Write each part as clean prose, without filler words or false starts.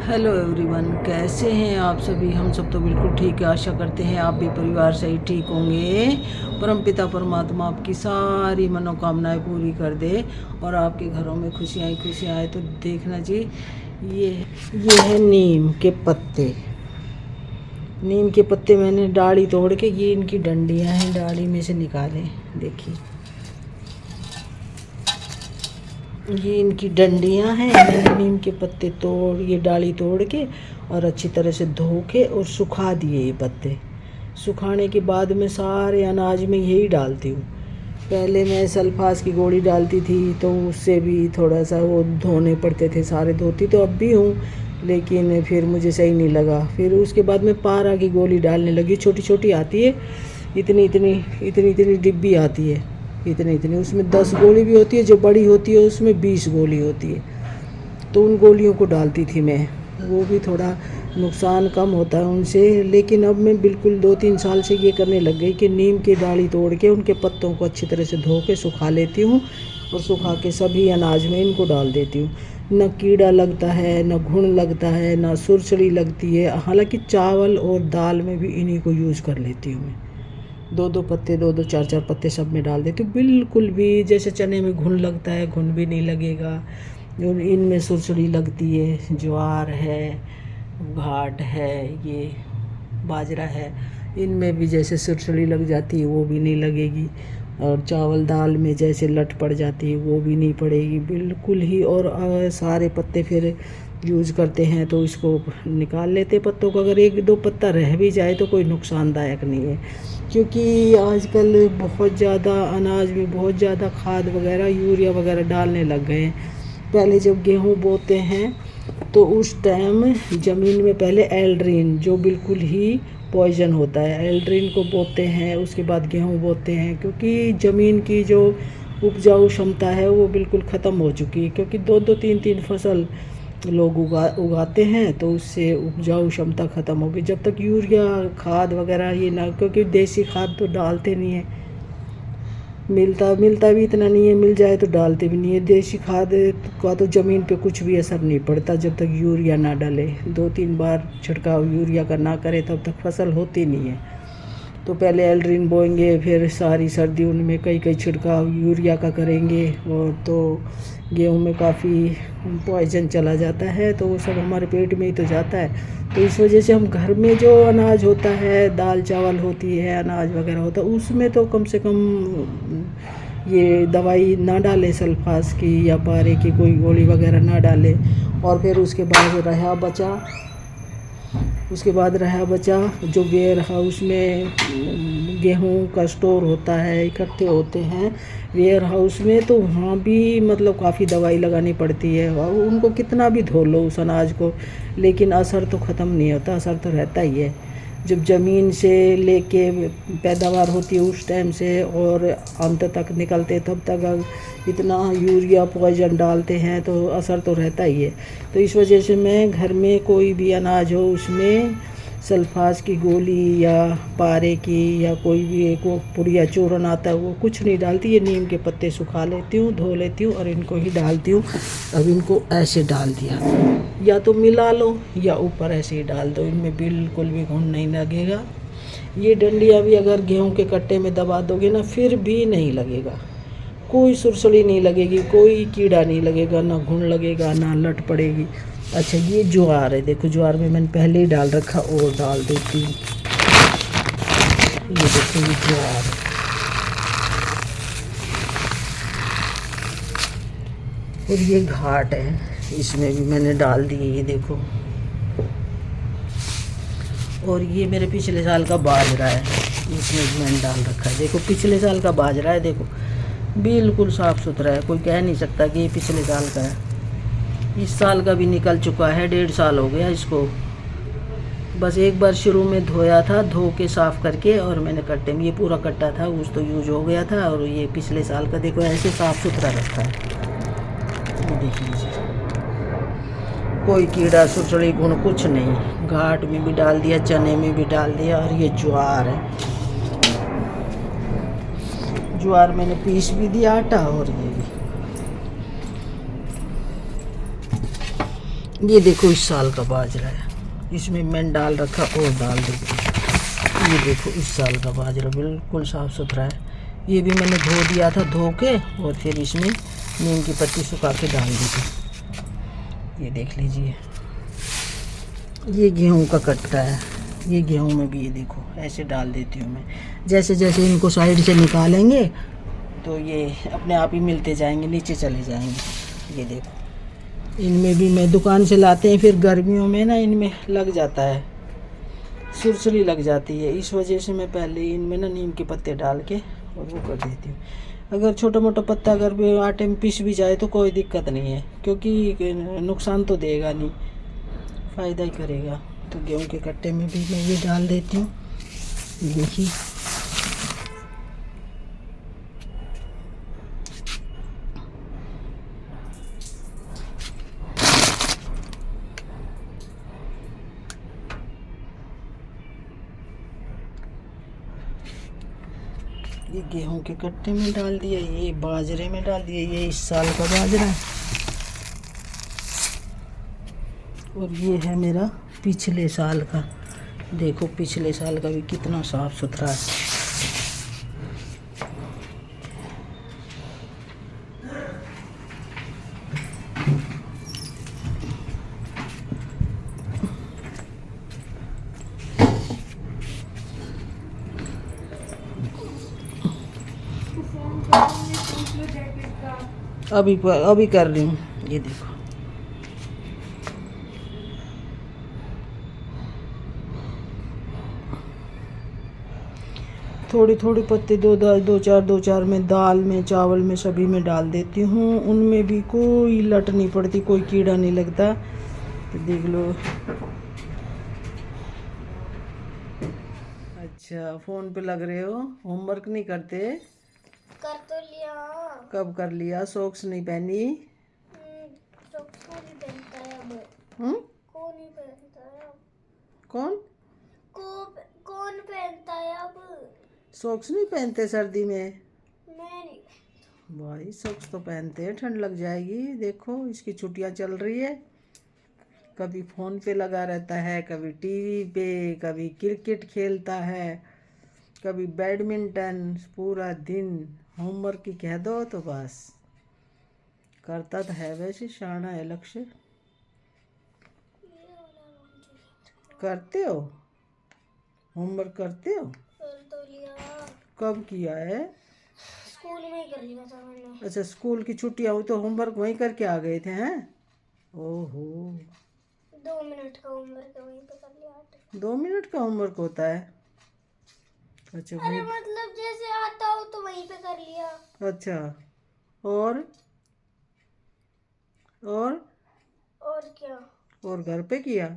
Hello everyone, कैसे हैं आप सभी। हम सब तो बिल्कुल ठीक है। आशा करते हैं आप भी परिवार सहित ठीक होंगे। परमपिता परमात्मा आपकी सारी मनोकामनाएं पूरी कर दे और आपके घरों में खुशियाँ ही खुशियाँ आए। तो देखना जी, ये है नीम के पत्ते। नीम के पत्ते मैंने डाली तोड़ के, ये इनकी डंडियाँ हैं, डाली में से निकाले। देखिए, ये इनकी डंडियां हैं। मैंने नीम के पत्ते तोड़, ये डाली तोड़ के और अच्छी तरह से धो के और सुखा दिए। ये पत्ते सुखाने के बाद मैं सारे अनाज में यही डालती हूँ। पहले मैं सल्फास की गोली डालती थी तो उससे भी थोड़ा सा वो धोने पड़ते थे, सारे धोती तो अब भी हूँ, लेकिन फिर मुझे सही नहीं लगा। फिर उसके बाद मैं पारा की गोली डालने लगी। छोटी छोटी आती है, इतनी इतनी इतनी इतनी डिब्बी आती है, इतनी इतनी। उसमें 10 गोली भी होती है, जो बड़ी होती है उसमें 20 गोली होती है। तो उन गोलियों को डालती थी मैं। वो भी थोड़ा नुकसान कम होता है उनसे, लेकिन अब मैं बिल्कुल 2-3 साल से ये करने लग गई कि नीम की डाली तोड़ के उनके पत्तों को अच्छी तरह से धो के सुखा लेती हूँ और सुखा के सभी अनाज में इनको डाल देती हूँ। न कीड़ा लगता है, न घुन लगता है, न सुरसड़ी लगती है। हालांकि चावल और दाल में भी इन्हीं को यूज़ कर लेती हूँ मैं। 2-2 पत्ते, 2-2 4-4 पत्ते सब में डाल देती हूँ। बिल्कुल भी जैसे चने में घुन लगता है, घुन भी नहीं लगेगा। जो इनमें सुरसुरी लगती है, ज्वार है, घाट है, ये बाजरा है, इनमें भी जैसे सुरसुरी लग जाती है वो भी नहीं लगेगी। और चावल दाल में जैसे लट पड़ जाती है वो भी नहीं पड़ेगी बिल्कुल ही। और सारे पत्ते फिर यूज़ करते हैं तो इसको निकाल लेते पत्तों को। अगर 1-2 पत्ता रह भी जाए तो कोई नुकसानदायक नहीं है, क्योंकि आजकल बहुत ज़्यादा अनाज में बहुत ज़्यादा खाद वगैरह, यूरिया वगैरह डालने लग गए हैं। पहले जब गेहूँ बोते हैं तो उस टाइम ज़मीन में पहले एल्ड्रीन, जो बिल्कुल ही पॉइजन होता है, एल्ड्रीन को बोते हैं, उसके बाद गेहूँ बोते हैं, क्योंकि ज़मीन की जो उपजाऊ क्षमता है वो बिल्कुल ख़त्म हो चुकी है। क्योंकि 2-2 3-3 फसल लोग उगाते हैं तो उससे उपजाऊ क्षमता ख़त्म होगी। जब तक यूरिया खाद वगैरह ये ना, क्योंकि देसी खाद तो डालते नहीं है, मिलता भी इतना नहीं है, मिल जाए तो डालते भी नहीं है। देसी खाद का तो ज़मीन पे कुछ भी असर नहीं पड़ता जब तक यूरिया ना डाले। 2-3 बार छिड़काव यूरिया का ना करे तब तक फसल होती नहीं है। तो पहले एल्ड्रीन बोएंगे, फिर सारी सर्दी उनमें कई कई छिड़काव यूरिया का करेंगे, और तो गेहूं में काफ़ी पॉइजन चला जाता है, तो वो सब हमारे पेट में ही तो जाता है। तो इस वजह से हम घर में जो अनाज होता है, दाल चावल होती है, अनाज वगैरह होता है, उसमें तो कम से कम ये दवाई ना डालें, सल्फास की या पारे की कोई गोली वगैरह ना डालें। और फिर उसके बाद रहा बचा जो वेयर हाउस में गेहूं का स्टोर होता है, इकट्ठे होते हैं वेयर हाउस में, तो वहाँ भी मतलब काफ़ी दवाई लगानी पड़ती है। और उनको कितना भी धो लो उस अनाज को, लेकिन असर तो ख़त्म नहीं होता, असर तो रहता ही है। जब ज़मीन से लेके पैदावार होती है उस टाइम से और अंत तक निकलते तब तक इतना यूरिया पॉइजन डालते हैं तो असर तो रहता ही है। तो इस वजह से मैं घर में कोई भी अनाज हो उसमें सल्फास की गोली या पारे की या कोई भी एक वो पुड़िया चूरन आता है वो कुछ नहीं डालती। ये नीम के पत्ते सुखा लेती हूँ, धो लेती हूँ और इनको ही डालती हूँ। अब इनको ऐसे डाल दिया, या तो मिला लो या ऊपर ऐसे ही डाल दो, इनमें बिल्कुल भी घुन नहीं लगेगा। ये डंडियाँ भी अगर गेहूं के कट्टे में दबा दोगे ना फिर भी नहीं लगेगा, कोई सुरसुरी नहीं लगेगी, कोई कीड़ा नहीं लगेगा, ना घुन लगेगा, ना लट पड़ेगी। अच्छा, ये ज्वार है, देखो ज्वार में मैंने पहले ही डाल रखा और डाल देती हूँ। ये देखो ये ज्वार है, और ये घाट है, इसमें भी मैंने डाल दिए, ये देखो। और ये मेरे पिछले साल का बाजरा है, इसमें भी मैंने डाल रखा है। देखो पिछले साल का बाजरा है, देखो बिल्कुल साफ़ सुथरा है, कोई कह नहीं सकता कि ये पिछले साल का है। इस साल का भी निकल चुका है, 1.5 साल हो गया इसको। बस एक बार शुरू में धोया था, धो के साफ़ करके, और मैंने कट्टे में, ये पूरा कट्टा था उस तो यूज हो गया था। और ये पिछले साल का देखो ऐसे साफ़ सुथरा रखा है, ये देख लीजिए, कोई कीड़ा सुरसड़ी गुण कुछ नहीं। घाट में भी डाल दिया, चने में भी डाल दिया। और ये ज्वार है, ज्वार मैंने पीस भी दिया आटा। और ये देखो इस साल का बाजरा है, इसमें मैंने डाल रखा और डाल देती हूँ। ये देखो इस साल का बाजरा बिल्कुल साफ़ सुथरा है। ये भी मैंने धो दिया था, धो के और फिर इसमें नीम की पत्ती सुखा के डाल दी थी। ये देख लीजिए, ये गेहूं का कट्टा है। ये गेहूं में भी ये देखो ऐसे डाल देती हूँ मैं। जैसे जैसे इनको साइड से निकालेंगे तो ये अपने आप ही मिलते जाएंगे, नीचे चले जाएंगे। ये देखो, इनमें भी मैं दुकान से लाते हैं, फिर गर्मियों में ना इनमें लग जाता है, सुरसुरी लग जाती है। इस वजह से मैं पहले इनमें ना नीम के पत्ते डाल के और वो कर देती हूँ। अगर छोटा मोटा पत्ता अगर भी आटे में पिस भी जाए तो कोई दिक्कत नहीं है, क्योंकि नुकसान तो देगा नहीं, फ़ायदा ही करेगा। तो गेहूं के कट्टे में भी मैं ये डाल देती हूँ। देखिए ये गेहूं के कट्टे में डाल दिया, ये बाजरे में डाल दिया। ये इस साल का बाजरा है और ये है मेरा पिछले साल का। देखो पिछले साल का भी कितना साफ़ सुथरा है। अभी कर रही हूँ। ये देखो थोड़ी थोड़ी पत्ते दो चार में दाल में चावल में सभी में डाल देती हूँ। उनमें भी कोई लट नहीं पड़ती, कोई कीड़ा नहीं लगता। तो देख लो। अच्छा फ़ोन पे लग रहे हो, होमवर्क नहीं करते? कर तो लिया। कब कर लिया? सॉक्स नहीं पहनी? सॉक्स कौन नहीं पहनता है अब? कौन नहीं पहनता है अब? कौन कौन पहनता है अब? सॉक्स नहीं पहनते सर्दी में? मैं नहीं। भाई सॉक्स तो पहनते हैं, ठंड लग जाएगी। देखो इसकी छुट्टियां चल रही है, कभी फ़ोन पे लगा रहता है, कभी टीवी पे, कभी क्रिकेट खेलता है, कभी बैडमिंटन। पूरा दिन होमवर्क की कह दो तो बस करता तो है, वैसे शाना है। लक्ष्य करते हो? होमवर्क करते हो? कर तो लिया। कब किया है? स्कूल में ही कर लिया था मैंने। अच्छा स्कूल की छुट्टियां हुई तो होमवर्क वहीं करके आ गए थे हैं? ओहो 2 मिनट का होमवर्क वहीं पे कर लिया। 2 मिनट का होमवर्क होता है? अच्छा अरे वहीं। मतलब जैसे आता हो तो वहीं पे कर लिया। अच्छा और और और क्या? और घर पे किया?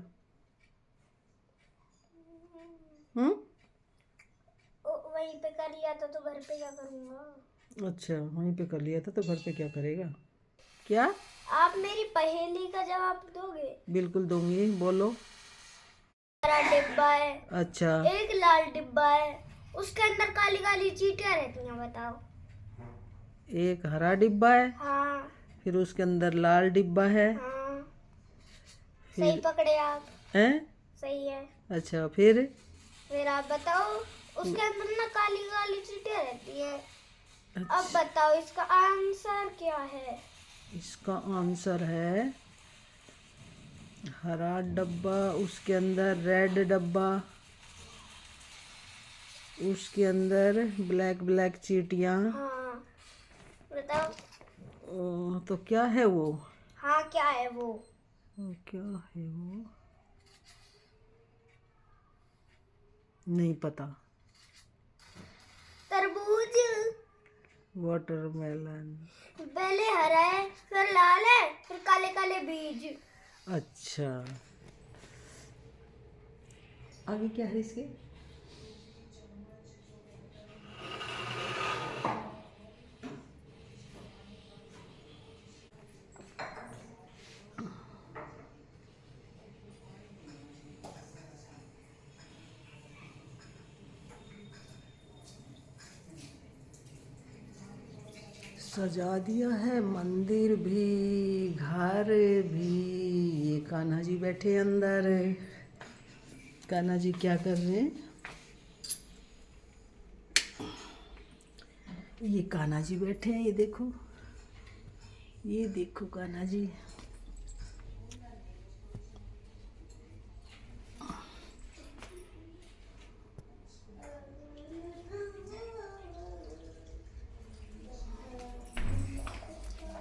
वहीं पे कर लिया था तो घर पे क्या करूँगा? अच्छा वहीं पे कर लिया था तो घर पे क्या करेगा? क्या? आप मेरी पहेली का जवाब दोगे? बिल्कुल दूंगी, बोलो। हरा डिब्बा है, अच्छा एक लाल डिब्बा है, उसके अंदर काली काली चींटियां रहती हैं, बताओ। एक हरा डिब्बा है, हाँ फिर उसके अंदर लाल डिब्बा है, हाँ, सही फिर पकड़े आप। हैं? सही है। अच्छा फिर आप बताओ। उसके अंदर ना काली काली चींटियां रहती है। अब अच्छा, बताओ इसका आंसर क्या है? इसका आंसर है हरा डब्बा, उसके अंदर रेड डब्बा, उसके अंदर ब्लैक ब्लैक चींटियाँ। हाँ बताओ। तो क्या है वो? हाँ क्या है वो? क्या है वो? नहीं पता। तरबूज। वाटरमेलन। पहले हरा है, फिर लाल है, फिर काले काले बीज। अच्छा आगे क्या है इसके? सजा दिया है मंदिर भी, घर भी, एक कान्हा जी बैठे अंदर। कान्हा जी क्या कर रहे हैं? ये कान्हा जी बैठे हैं, ये देखो कान्हा जी।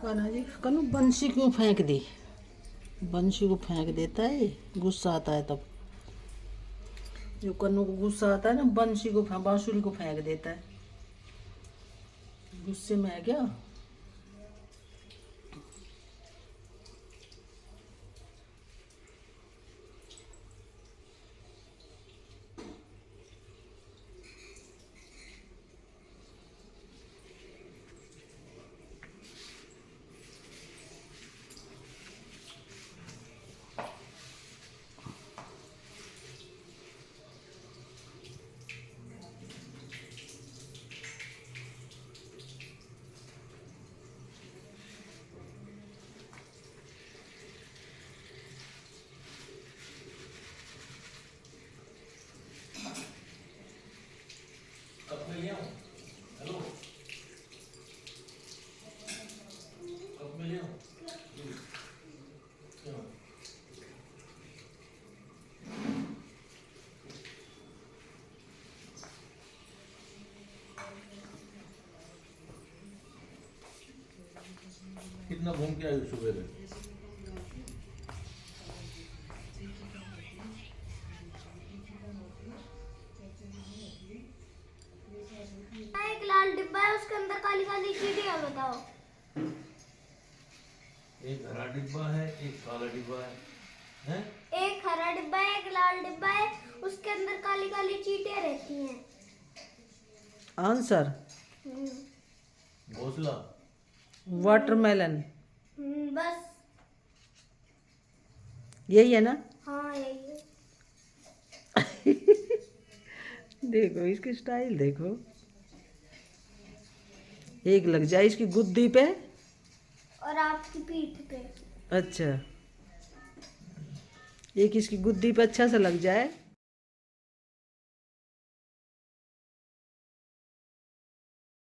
कान्हा जी, कन्नू बंसी क्यों फेंक दी? बंसी को फेंक देता है ये, गुस्सा आता है तब। जो कन्नू को गुस्सा आता है ना, बंसी को बांसुरी को फेंक देता है। गुस्से में है क्या? कितना घूम के आयु सुबह? एक लाल डिब्बा है, उसके अंदर काली काली चीटियां, बताओ। एक हरा डिब्बा है, एक काला डिब्बा है, हैं? एक हरा डिब्बा है, एक लाल डिब्बा है, उसके अंदर काली काली चीटियां रहती हैं। आंसर घोंसला। वाटरमेलन, बस। यही है ना? हाँ यही है। देखो इसकी स्टाइल देखो। एक लग जाए इसकी गुद्दी पे और आपकी पीठ पे। अच्छा, एक इसकी गुद्दी पे अच्छा सा लग जाए